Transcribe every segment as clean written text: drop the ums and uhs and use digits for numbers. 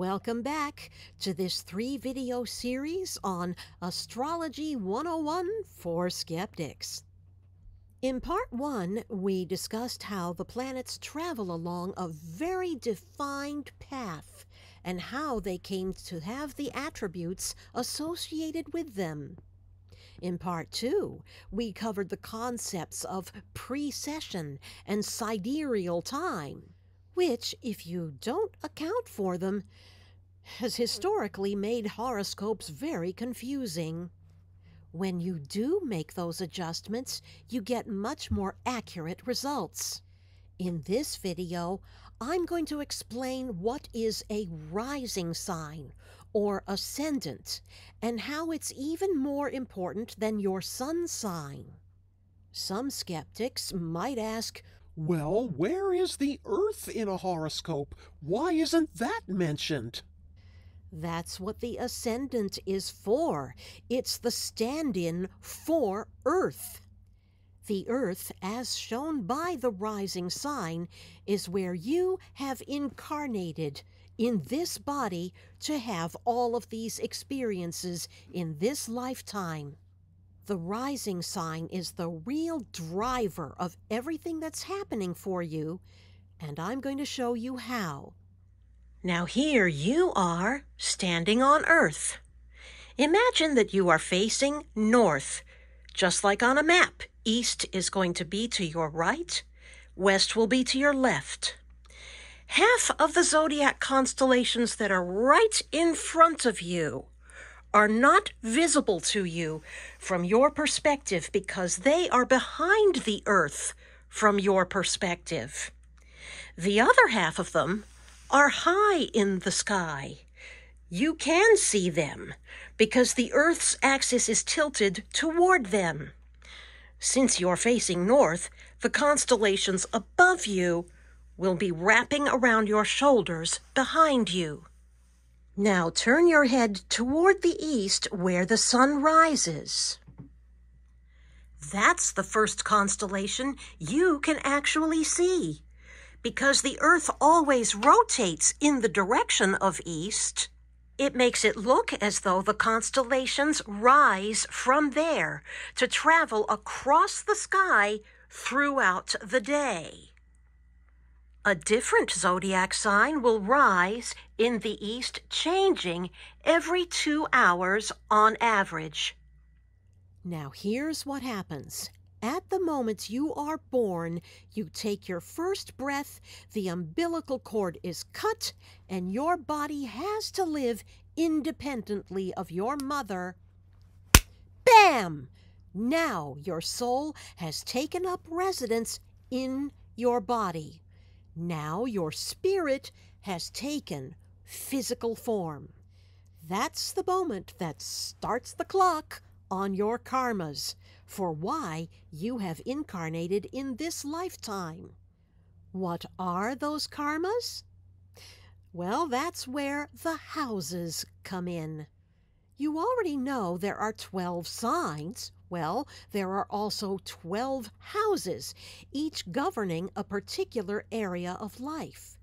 Welcome back to this 3-video series on Astrology 101 for Skeptics. In part 1, we discussed how the planets travel along a very defined path and how they came to have the attributes associated with them. In part 2, we covered the concepts of precession and sidereal time, which, if you don't account for them, has historically made horoscopes very confusing. When you do make those adjustments, you get much more accurate results. In this video, I'm going to explain what is a rising sign, or ascendant, and how it's even more important than your sun sign. Some skeptics might ask, well, where is the Earth in a horoscope? Why isn't that mentioned? That's what the ascendant is for. It's the stand-in for Earth. The Earth, as shown by the rising sign, is where you have incarnated in this body to have all of these experiences in this lifetime. The rising sign is the real driver of everything that's happening for you, and I'm going to show you how. Now here you are, standing on Earth. Imagine that you are facing north. Just like on a map, east is going to be to your right, west will be to your left. Half of the zodiac constellations that are right in front of you are not visible to you from your perspective because they are behind the Earth from your perspective. The other half of them are high in the sky. You can see them because the Earth's axis is tilted toward them. Since you're facing north, the constellations above you will be wrapping around your shoulders behind you. Now turn your head toward the east where the sun rises. That's the first constellation you can actually see. Because the Earth always rotates in the direction of east, it makes it look as though the constellations rise from there to travel across the sky throughout the day. A different zodiac sign will rise in the east, changing every 2 hours on average. Now here's what happens. At the moment you are born, you take your first breath, the umbilical cord is cut, and your body has to live independently of your mother. Bam! Now your soul has taken up residence in your body. Now your spirit has taken physical form. That's the moment that starts the clock on your karmas for why you have incarnated in this lifetime. What are those karmas? Well, that's where the houses come in. You already know there are 12 signs. Well, there are also 12 houses, each governing a particular area of life.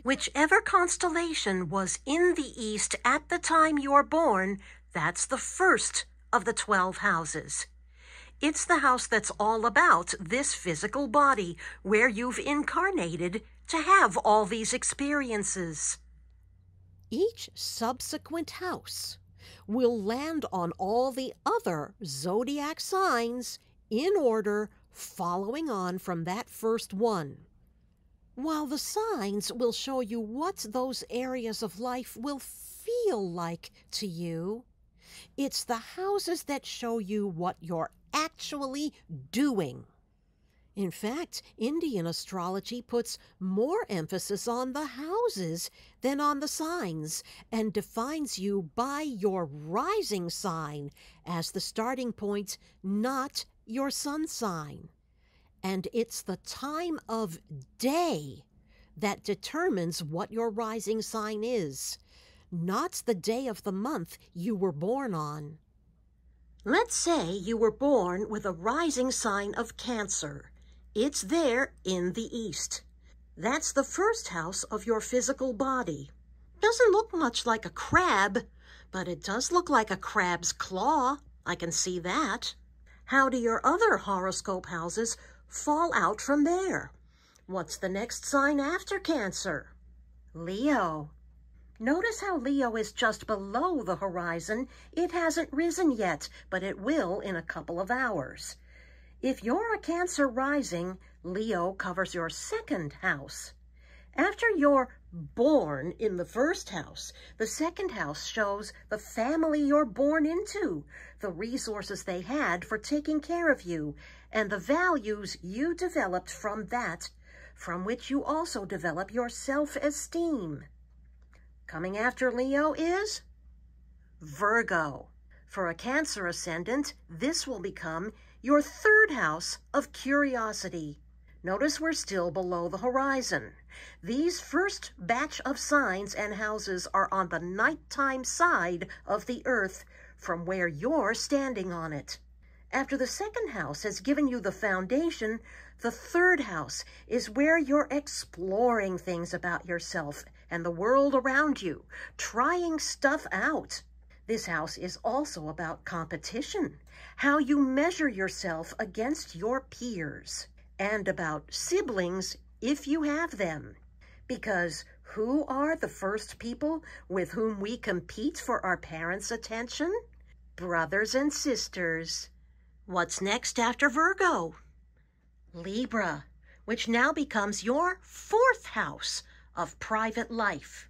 Whichever constellation was in the east at the time you're born, that's the first of the 12 houses. It's the house that's all about this physical body where you've incarnated to have all these experiences. Each subsequent house will land on all the other zodiac signs in order, following on from that first one. While the signs will show you what those areas of life will feel like to you, it's the houses that show you what you're actually doing. In fact, Indian astrology puts more emphasis on the houses than on the signs and defines you by your rising sign as the starting point, not your sun sign. And it's the time of day that determines what your rising sign is, not the day of the month you were born on. Let's say you were born with a rising sign of Cancer. It's there in the east. That's the first house of your physical body. Doesn't look much like a crab, but it does look like a crab's claw. I can see that. How do your other horoscope houses fall out from there? What's the next sign after Cancer? Leo. Notice how Leo is just below the horizon. It hasn't risen yet, but it will in a couple of hours. If you're a Cancer rising, Leo covers your second house. After you're born in the first house, the second house shows the family you're born into, the resources they had for taking care of you, and the values you developed from that, from which you also develop your self-esteem. Coming after Leo is Virgo. For a Cancer ascendant, this will become your third house of curiosity. Notice we're still below the horizon. These first batch of signs and houses are on the nighttime side of the earth from where you're standing on it. After the second house has given you the foundation, the third house is where you're exploring things about yourself and the world around you, trying stuff out. This house is also about competition, how you measure yourself against your peers, and about siblings if you have them. Because who are the first people with whom we compete for our parents' attention? Brothers and sisters. What's next after Virgo? Libra, which now becomes your fourth house of private life.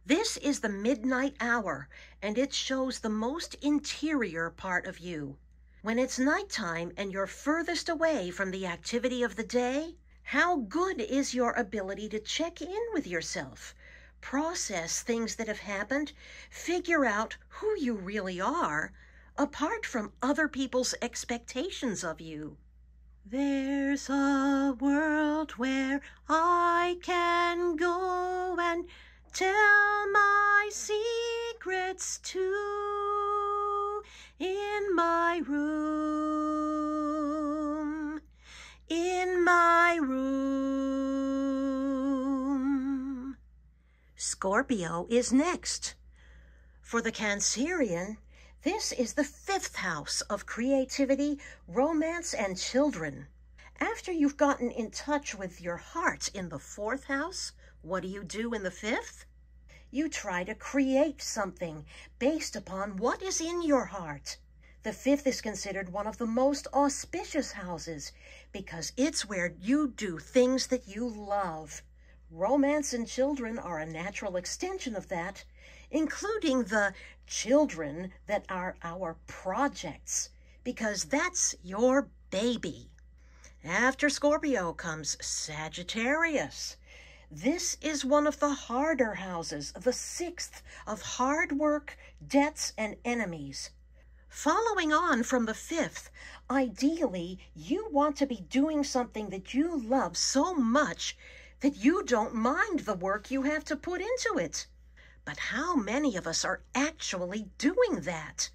This is the midnight hour, and it shows the most interior part of you. When it's nighttime and you're furthest away from the activity of the day, how good is your ability to check in with yourself, process things that have happened, figure out who you really are, apart from other people's expectations of you? There's a world where I can go and tell my secrets too, in my room, in my room. Scorpio is next. For the Cancerian, this is the fifth house of creativity, romance, and children. After you've gotten in touch with your heart in the fourth house, what do you do in the fifth? You try to create something based upon what is in your heart. The fifth is considered one of the most auspicious houses because it's where you do things that you love. Romance and children are a natural extension of that, including the children that are our projects, because that's your baby. After Scorpio comes Sagittarius. This is one of the harder houses, the sixth of hard work, debts, and enemies. Following on from the fifth, ideally, you want to be doing something that you love so much that you don't mind the work you have to put into it. But how many of us are actually doing that?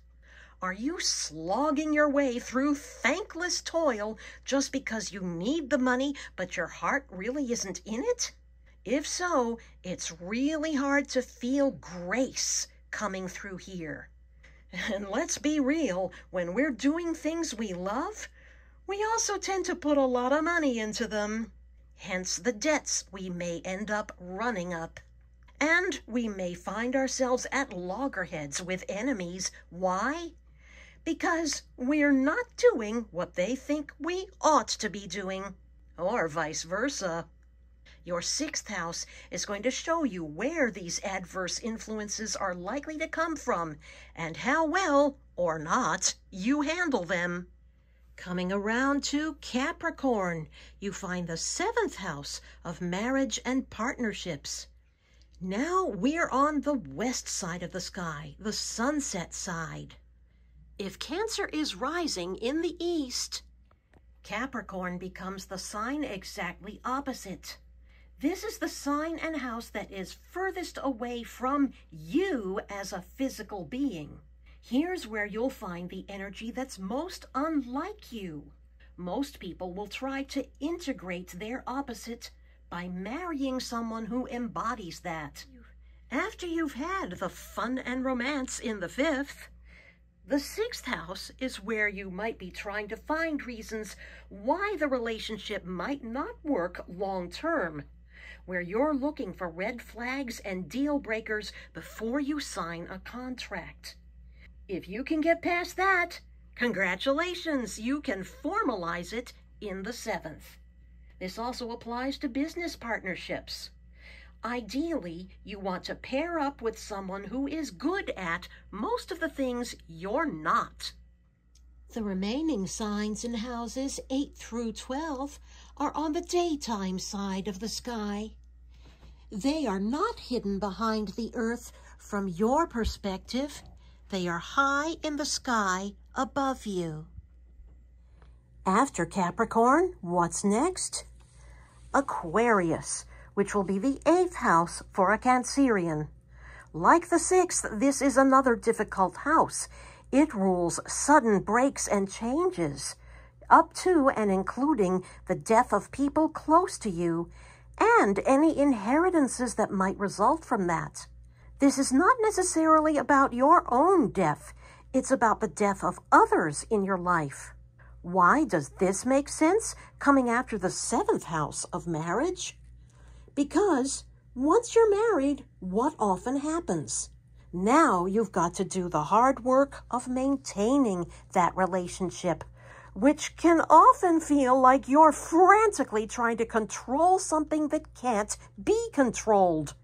Are you slogging your way through thankless toil just because you need the money, but your heart really isn't in it? If so, it's really hard to feel grace coming through here. And let's be real, when we're doing things we love, we also tend to put a lot of money into them. Hence the debts we may end up running up. And we may find ourselves at loggerheads with enemies. Why? Because we're not doing what they think we ought to be doing, or vice versa. Your sixth house is going to show you where these adverse influences are likely to come from and how well, or not, you handle them. Coming around to Capricorn, you find the seventh house of marriage and partnerships. Now we're on the west side of the sky, the sunset side. If Cancer is rising in the east, Capricorn becomes the sign exactly opposite. This is the sign and house that is furthest away from you as a physical being. Here's where you'll find the energy that's most unlike you. Most people will try to integrate their opposite by marrying someone who embodies that. After you've had the fun and romance in the 5th, the 6th house is where you might be trying to find reasons why the relationship might not work long term, where you're looking for red flags and deal breakers before you sign a contract. If you can get past that, congratulations, you can formalize it in the 7th. This also applies to business partnerships. Ideally, you want to pair up with someone who is good at most of the things you're not. The remaining signs in houses 8 through 12 are on the daytime side of the sky. They are not hidden behind the earth from your perspective. They are high in the sky above you. After Capricorn, what's next? Aquarius, which will be the 8th house for a Cancerian. Like the 6th, this is another difficult house. It rules sudden breaks and changes, up to and including the death of people close to you and any inheritances that might result from that. This is not necessarily about your own death. It's about the death of others in your life. Why does this make sense coming after the 7th house of marriage? Because once you're married, what often happens? Now you've got to do the hard work of maintaining that relationship, which can often feel like you're frantically trying to control something that can't be controlled.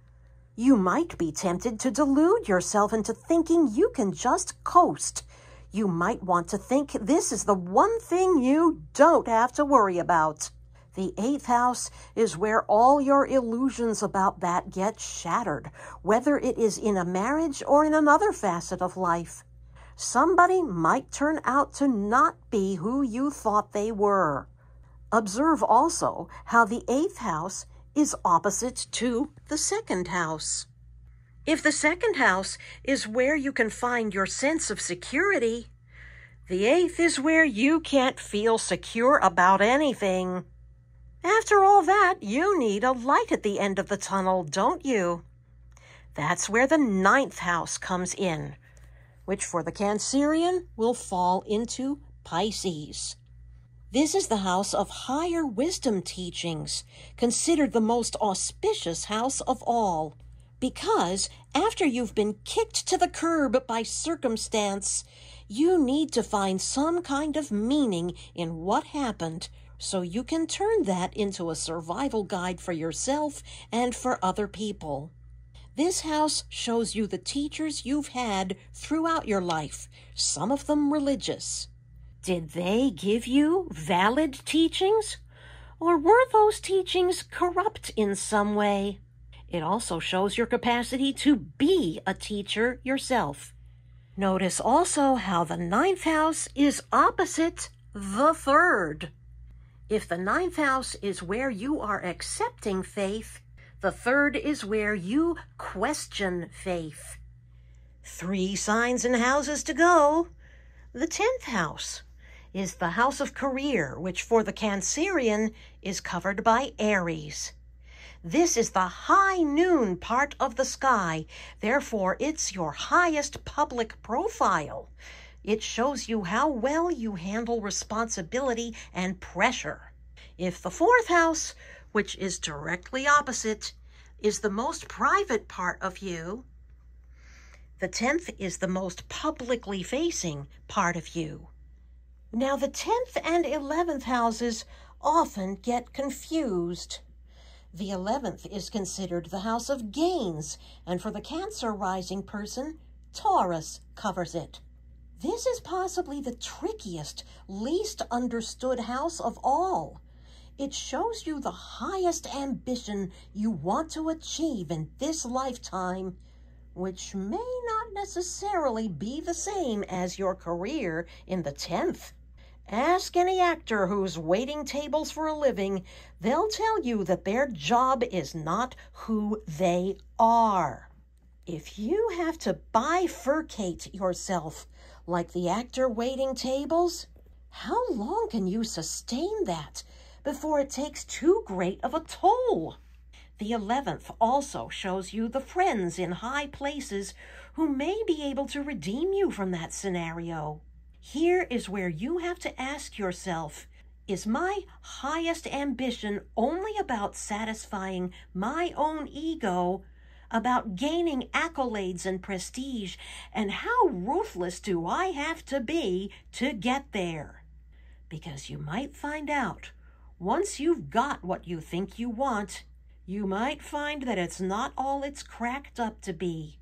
You might be tempted to delude yourself into thinking you can just coast. You might want to think this is the one thing you don't have to worry about. The 8th house is where all your illusions about that get shattered, whether it is in a marriage or in another facet of life. Somebody might turn out to not be who you thought they were. Observe also how the 8th house is opposite to the 2nd house. If the 2nd house is where you can find your sense of security, the 8th is where you can't feel secure about anything. After all that, you need a light at the end of the tunnel, don't you? That's where the 9th house comes in, which for the Cancerian will fall into Pisces. This is the house of higher wisdom teachings, considered the most auspicious house of all, because after you've been kicked to the curb by circumstance, you need to find some kind of meaning in what happened, so you can turn that into a survival guide for yourself and for other people. This house shows you the teachers you've had throughout your life, some of them religious. Did they give you valid teachings? Or were those teachings corrupt in some way? It also shows your capacity to be a teacher yourself. Notice also how the 9th house is opposite the 3rd. If the 9th house is where you are accepting faith, the 3rd is where you question faith. 3 signs and houses to go. The 10th house is the house of career, which for the Cancerian is covered by Aries. This is the high noon part of the sky, therefore it's your highest public profile. It shows you how well you handle responsibility and pressure. If the 4th house, which is directly opposite, is the most private part of you, the 10th is the most publicly facing part of you. Now the 10th and 11th houses often get confused. The 11th is considered the house of gains, and for the Cancer rising person, Taurus covers it. This is possibly the trickiest, least understood house of all. It shows you the highest ambition you want to achieve in this lifetime, which may not necessarily be the same as your career in the 10th. Ask any actor who's waiting tables for a living. They'll tell you that their job is not who they are. If you have to bifurcate yourself like the actor waiting tables, how long can you sustain that before it takes too great of a toll? The 11th also shows you the friends in high places who may be able to redeem you from that scenario. Here is where you have to ask yourself, is my highest ambition only about satisfying my own ego, about gaining accolades and prestige, and how ruthless do I have to be to get there? Because you might find out, once you've got what you think you want, you might find that it's not all it's cracked up to be.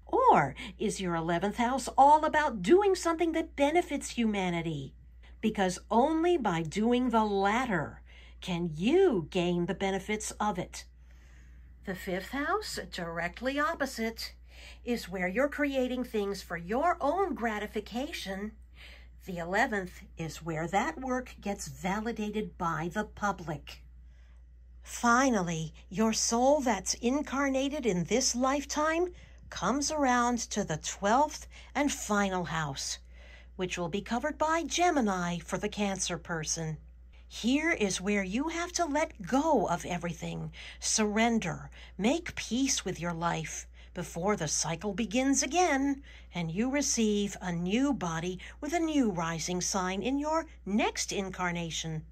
Or is your 11th house all about doing something that benefits humanity? Because only by doing the latter can you gain the benefits of it. The 5th house, directly opposite, is where you're creating things for your own gratification. The 11th is where that work gets validated by the public. Finally, your soul that's incarnated in this lifetime comes around to the 12th and final house, which will be covered by Gemini for the Cancer person. Here is where you have to let go of everything, surrender, make peace with your life before the cycle begins again and you receive a new body with a new rising sign in your next incarnation.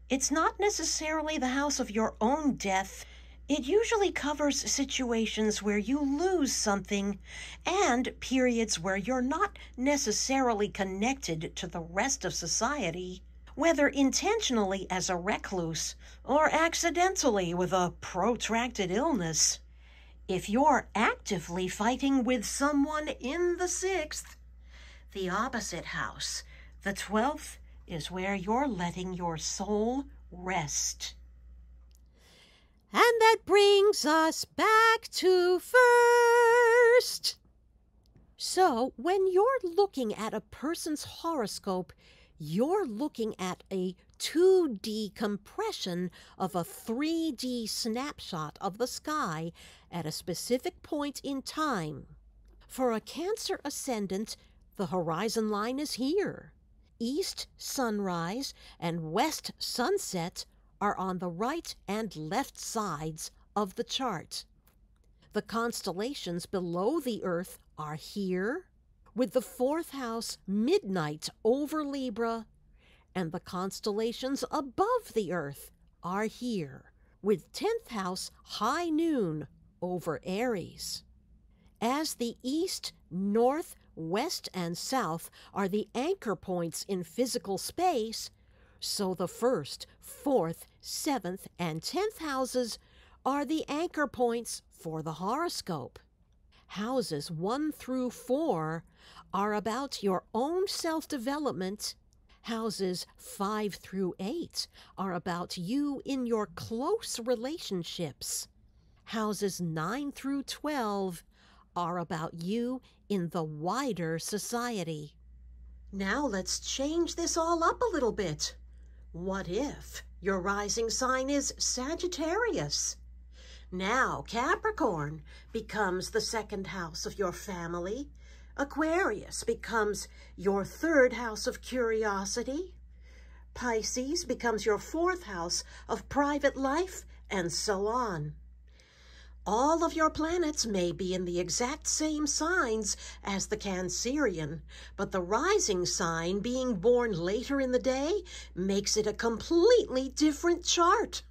It's not necessarily the house of your own death. It usually covers situations where you lose something and periods where you're not necessarily connected to the rest of society, whether intentionally as a recluse or accidentally with a protracted illness. If you're actively fighting with someone in the 6th, the opposite house, the 12th, is where you're letting your soul rest. And that brings us back to first. So, when you're looking at a person's horoscope, you're looking at a 2D compression of a 3D snapshot of the sky at a specific point in time. For a Cancer ascendant, the horizon line is here. East sunrise and west sunset are on the right and left sides of the chart. The constellations below the Earth are here, with the 4th house midnight over Libra, and the constellations above the Earth are here, with 10th house high noon over Aries. As the east, north, west, and south are the anchor points in physical space, so the 1st, 4th, 7th, and 10th houses are the anchor points for the horoscope. Houses 1 through 4 are about your own self-development. Houses 5 through 8 are about you in your close relationships. Houses 9 through 12 are about you in the wider society. Now let's change this all up a little bit. What if your rising sign is Sagittarius? Now Capricorn becomes the 2nd house of your family. Aquarius becomes your 3rd house of curiosity. Pisces becomes your 4th house of private life, and so on. All of your planets may be in the exact same signs as the Cancerian, but the rising sign being born later in the day makes it a completely different chart.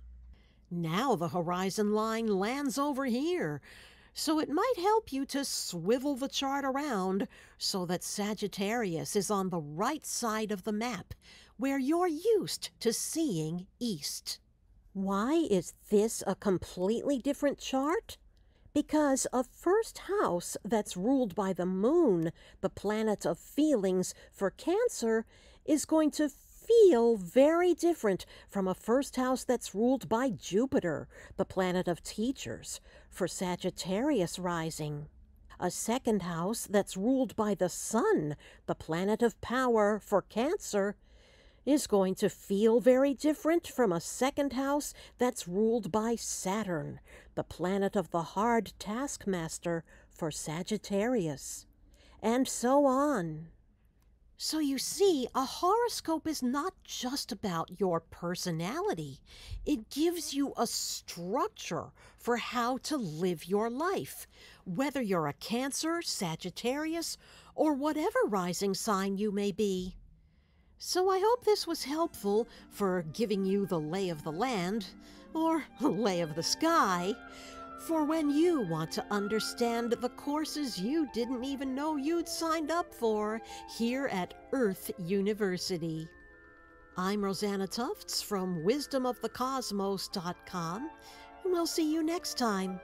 Now the horizon line lands over here, so it might help you to swivel the chart around so that Sagittarius is on the right side of the map, where you're used to seeing east. Why is this a completely different chart? Because a 1st house that's ruled by the moon, the planet of feelings for Cancer, is going to feel very different from a 1st house that's ruled by Jupiter, the planet of teachers, for Sagittarius rising. A 2nd house that's ruled by the Sun, the planet of power for Cancer, is going to feel very different from a 2nd house that's ruled by Saturn, the planet of the hard taskmaster for Sagittarius, and so on. So you see, a horoscope is not just about your personality. It gives you a structure for how to live your life, whether you're a Cancer, Sagittarius, or whatever rising sign you may be. So I hope this was helpful for giving you the lay of the land, or lay of the sky, for when you want to understand the courses you didn't even know you'd signed up for here at Earth University. I'm Rosanna Tufts from wisdomofthecosmos.com, and we'll see you next time.